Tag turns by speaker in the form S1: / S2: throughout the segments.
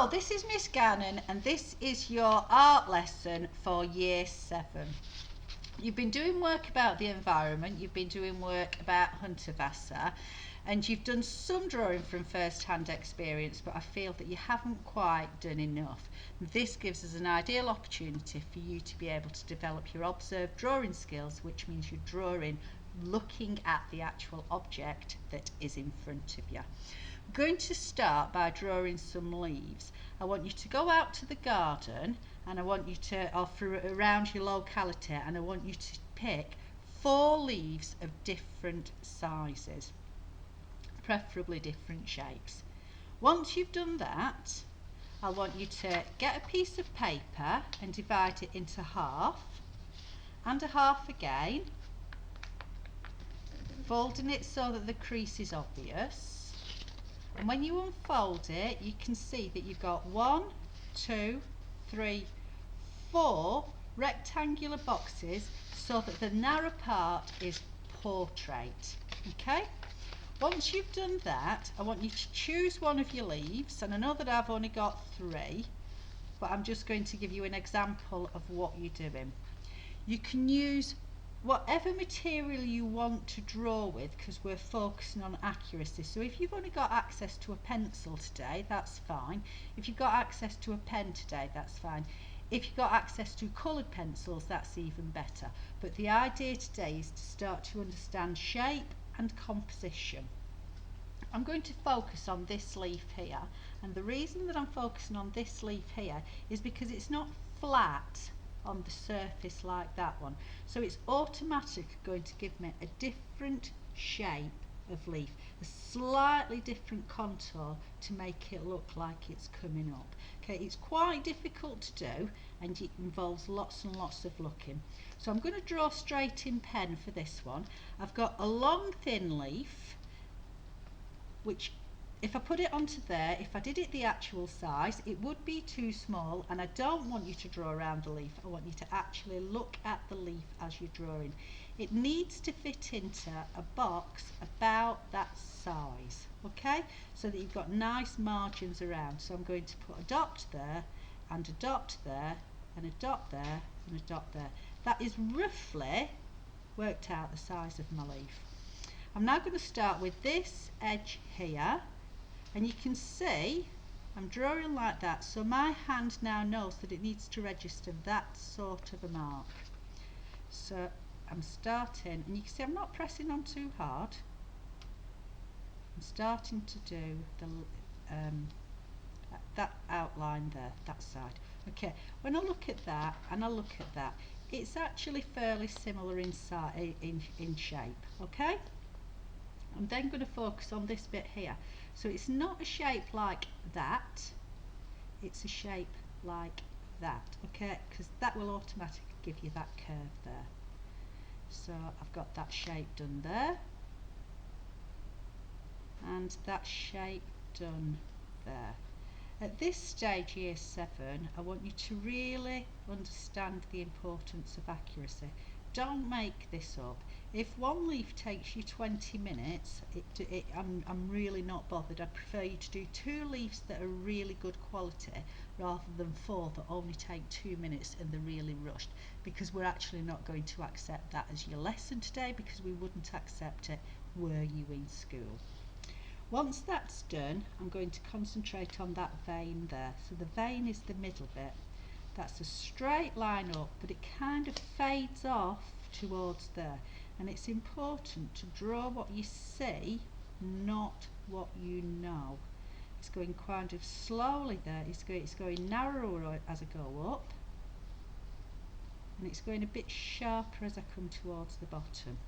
S1: Hello, this is Miss Gannon and this is your art lesson for Year 7. You've been doing work about the environment, you've been doing work about Hunterwasser, and you've done some drawing from first-hand experience, but I feel that you haven't quite done enough. This gives us an ideal opportunity for you to be able to develop your observed drawing skills, which means you're drawing looking at the actual object that is in front of you. I'm going to start by drawing some leaves. I want you to go out to the garden and I want you to, or around your locality, and I want you to pick 4 leaves of different sizes, preferably different shapes. Once you've done that, I want you to get a piece of paper and divide it into half and a half again, folding it so that the crease is obvious. And when you unfold it, you can see that you've got 1, 2, 3, 4 rectangular boxes so that the narrow part is portrait. Okay? Once you've done that, I want you to choose one of your leaves, and I know that I've only got 3, but I'm just going to give you an example of what you're doing. You can use whatever material you want to draw with, because we're focusing on accuracy. So if you've only got access to a pencil today, that's fine. If you've got access to a pen today, that's fine. If you've got access to coloured pencils, that's even better. But the idea today is to start to understand shape and composition. I'm going to focus on this leaf here, and the reason that I'm focusing on this leaf here is because it's not flat on the surface like that one, so it's automatically going to give me a different shape of leaf, a slightly different contour to make it look like it's coming up. Okay, it's quite difficult to do and it involves lots and lots of looking. So I'm going to draw straight in pen for this one. I've got a long thin leaf, which if I put it onto there, if I did it the actual size, it would be too small, and I don't want you to draw around the leaf. I want you to actually look at the leaf as you're drawing. It needs to fit into a box about that size, okay? So that you've got nice margins around. So I'm going to put a dot there, and a dot there, and a dot there, and a dot there. That is roughly worked out the size of my leaf. I'm now going to start with this edge here. And you can see I'm drawing like that, so my hand now knows that it needs to register that sort of a mark. So I'm starting, and you can see I'm not pressing on too hard. I'm starting to do the that outline there, that side. Okay, when I look at that and I look at that, it's actually fairly similar in shape. Okay, I'm then going to focus on this bit here. So it's not a shape like that, it's a shape like that, okay, because that will automatically give you that curve there. So I've got that shape done there, and that shape done there. At this stage, Year 7, I want you to really understand the importance of accuracy. Don't make this up. If one leaf takes you 20 minutes, I'm really not bothered. I prefer you to do 2 leaves that are really good quality rather than 4 that only take 2 minutes and they're really rushed, because we're actually not going to accept that as your lesson today, because we wouldn't accept it were you in school. Once that's done, I'm going to concentrate on that vein there. So the vein is the middle bit. That's a straight line up, but it kind of fades off towards there. And it's important to draw what you see, not what you know. It's going kind of slowly there. It's going narrower as I go up, and it's going a bit sharper as I come towards the bottom.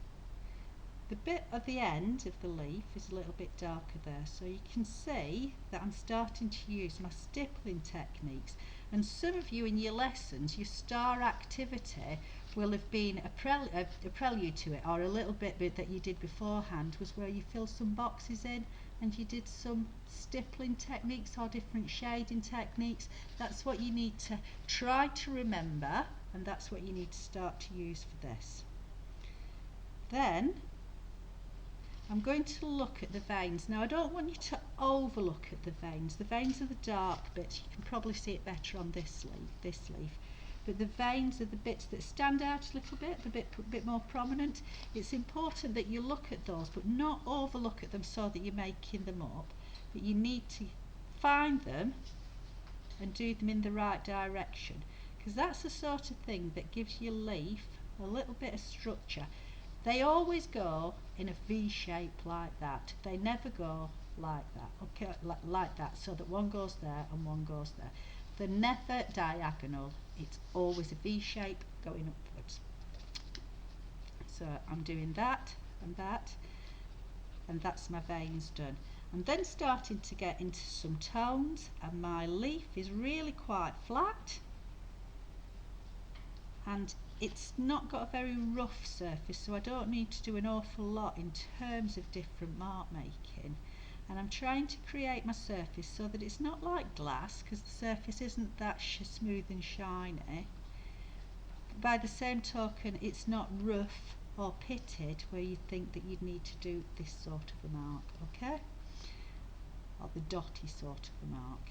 S1: The bit at the end of the leaf is a little bit darker there, so you can see that I'm starting to use my stippling techniques. And some of you in your lessons, your star activity will have been a prelude to it, or a little bit that you did beforehand was where you fill some boxes in and you did some stippling techniques or different shading techniques. That's what you need to try to remember, and that's what you need to start to use for this. Then I'm going to look at the veins. Now I don't want you to overlook at the veins. The veins are the dark bits. You can probably see it better on this leaf. But the veins are the bits that stand out a little bit, a bit more prominent. It's important that you look at those, but not overlook at them so that you're making them up. But you need to find them and do them in the right direction, because that's the sort of thing that gives your leaf a little bit of structure. They always go in a V shape like that. They never go like that, okay, like that, so that one goes there and one goes there. They're never diagonal. It's always a V shape going upwards. So I'm doing that, and that's my veins done. I'm then starting to get into some tones, and my leaf is really quite flat, and it's not got a very rough surface, so I don't need to do an awful lot in terms of different mark making. And I'm trying to create my surface so that it's not like glass, because the surface isn't that smooth and shiny. But by the same token, it's not rough or pitted where you think that you'd need to do this sort of a mark, okay? Or the dotty sort of a mark.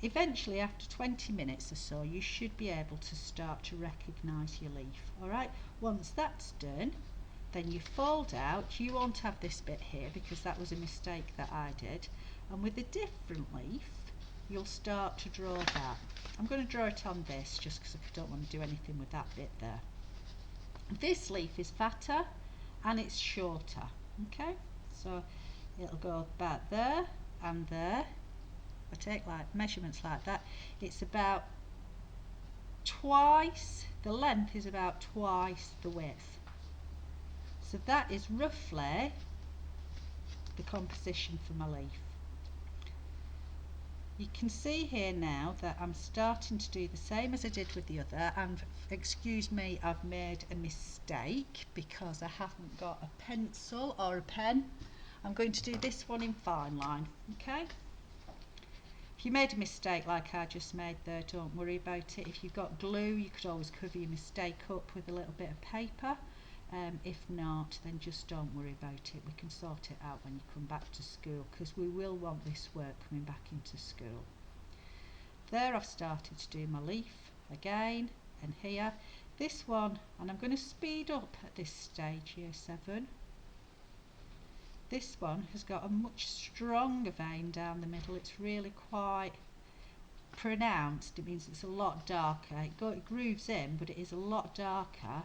S1: Eventually, after 20 minutes or so, you should be able to start to recognise your leaf. Alright, once that's done, then you fold out. You won't have this bit here because that was a mistake that I did. And with a different leaf, you'll start to draw that. I'm going to draw it on this just because I don't want to do anything with that bit there. This leaf is fatter and it's shorter. Okay, so it'll go about there and there. I take like measurements like that. It's about twice, the length is about twice the width. So that is roughly the composition for my leaf. You can see here now that I'm starting to do the same as I did with the other, and excuse me, I've made a mistake because I haven't got a pencil or a pen. I'm going to do this one in fine line, okay? If you made a mistake like I just made there, don't worry about it. If you've got glue, you could always cover your mistake up with a little bit of paper. If not, then just don't worry about it. We can sort it out when you come back to school, because we will want this work coming back into school. There, I've started to do my leaf again, and here. This one, and I'm going to speed up at this stage, year 7. This one has got a much stronger vein down the middle. It's really quite pronounced. It means it's a lot darker. It grooves in, but it is a lot darker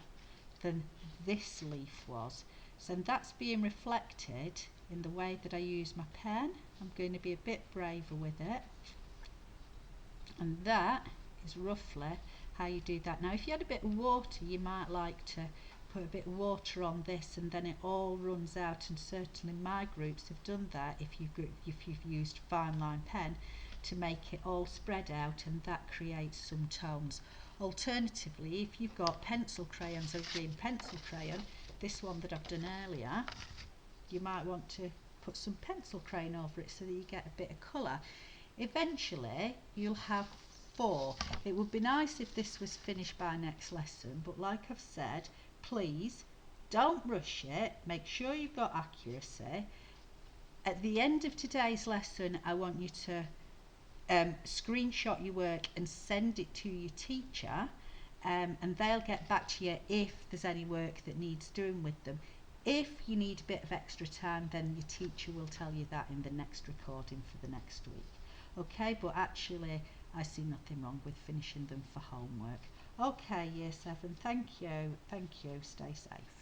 S1: than this leaf was. So that's being reflected in the way that I use my pen. I'm going to be a bit braver with it. And that is roughly how you do that. Now if you had a bit of water, you might like to put a bit of water on this and then it all runs out, and certainly my groups have done that if you've used fine line pen to make it all spread out, and that creates some tones. Alternatively, if you've got pencil crayons, a green pencil crayon, this one that I've done earlier, you might want to put some pencil crayon over it so that you get a bit of colour. Eventually you'll have 4. It would be nice if this was finished by next lesson, but like I've said, please don't rush it. Make sure you've got accuracy. At the end of today's lesson, I want you to screenshot your work and send it to your teacher, and they'll get back to you if there's any work that needs doing with them. If you need a bit of extra time, then your teacher will tell you that in the next recording for the next week. Okay, but actually I see nothing wrong with finishing them for homework. Okay, year 7, thank you, stay safe.